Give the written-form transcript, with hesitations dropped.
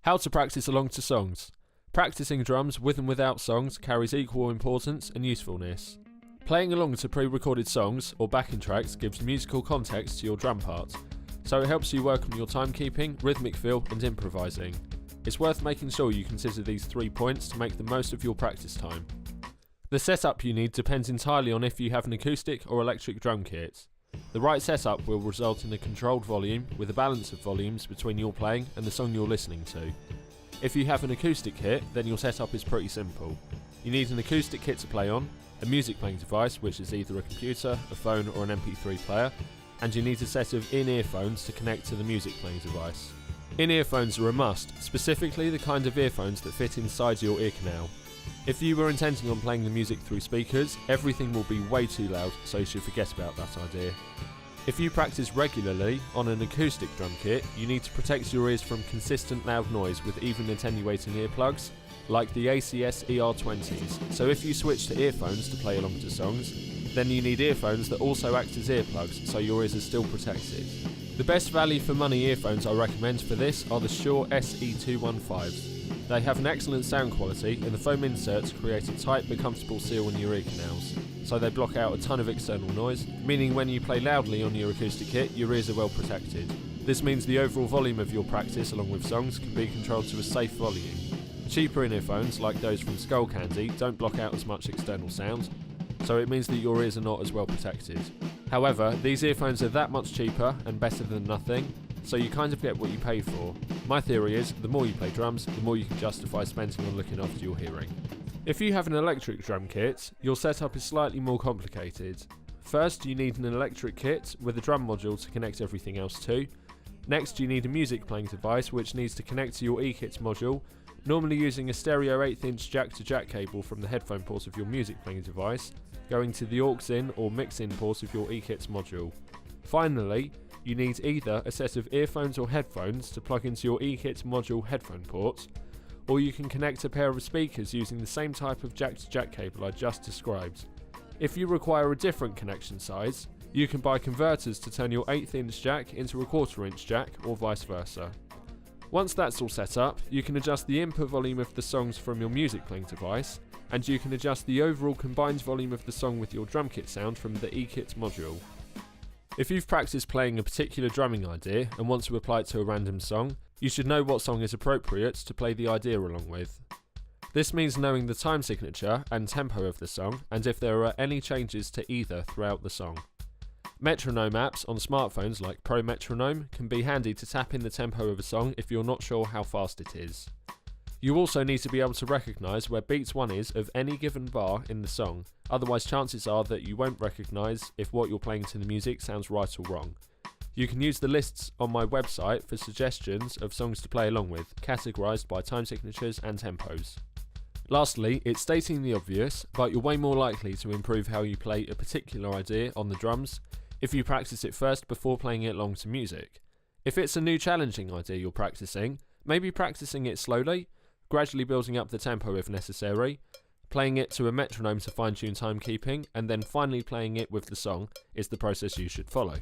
How to practice along to songs. Practicing drums with and without songs carries equal importance and usefulness. Playing along to pre-recorded songs or backing tracks gives musical context to your drum parts, so it helps you work on your timekeeping, rhythmic feel and improvising. It's worth making sure you consider these 3 points to make the most of your practice time. The setup you need depends entirely on if you have an acoustic or electric drum kit. The right setup will result in a controlled volume with a balance of volumes between your playing and the song you're listening to. If you have an acoustic kit, then your setup is pretty simple. You need an acoustic kit to play on, a music playing device which is either a computer, a phone or an MP3 player, and you need a set of in-ear phones to connect to the music playing device. In-ear phones are a must, specifically the kind of earphones that fit inside your ear canal. If you were intending on playing the music through speakers, everything will be way too loud, so you should forget about that idea. If you practice regularly on an acoustic drum kit, you need to protect your ears from consistent loud noise with even attenuating earplugs, like the ACS ER20s. So if you switch to earphones to play along to songs, then you need earphones that also act as earplugs, so your ears are still protected. The best value for money earphones I recommend for this are the Shure SE215s. They have an excellent sound quality and the foam inserts create a tight but comfortable seal on your ear canals, so they block out a ton of external noise, meaning when you play loudly on your acoustic kit, your ears are well protected. This means the overall volume of your practice along with songs can be controlled to a safe volume. Cheaper in-earphones, like those from Skullcandy, don't block out as much external sound, so it means that your ears are not as well protected. However, these earphones are that much cheaper and better than nothing, so you kind of get what you pay for. My theory is, the more you play drums, the more you can justify spending on looking after your hearing. If you have an electric drum kit, your setup is slightly more complicated. First, you need an electric kit with a drum module to connect everything else to. Next, you need a music playing device which needs to connect to your eKit module, normally using a stereo 1/8" jack-to-jack cable from the headphone port of your music playing device, going to the aux-in or mix-in port of your eKit module. Finally, you need either a set of earphones or headphones to plug into your eKit module headphone port, or you can connect a pair of speakers using the same type of jack-to-jack cable I just described. If you require a different connection size, you can buy converters to turn your 1/8" jack into a 1/4" jack or vice versa. Once that's all set up, you can adjust the input volume of the songs from your music playing device, and you can adjust the overall combined volume of the song with your drum kit sound from the eKit module. If you've practiced playing a particular drumming idea and want to apply it to a random song, you should know what song is appropriate to play the idea along with. This means knowing the time signature and tempo of the song, and if there are any changes to either throughout the song. Metronome apps on smartphones like Pro Metronome can be handy to tap in the tempo of a song if you're not sure how fast it is. You also need to be able to recognise where beat 1 is of any given bar in the song, otherwise chances are that you won't recognise if what you're playing to the music sounds right or wrong. You can use the lists on my website for suggestions of songs to play along with, categorised by time signatures and tempos. Lastly, it's stating the obvious, but you're way more likely to improve how you play a particular idea on the drums if you practice it first before playing it along to music. If it's a new challenging idea you're practicing, maybe practicing it slowly, gradually building up the tempo if necessary, playing it to a metronome to fine-tune timekeeping, and then finally playing it with the song is the process you should follow.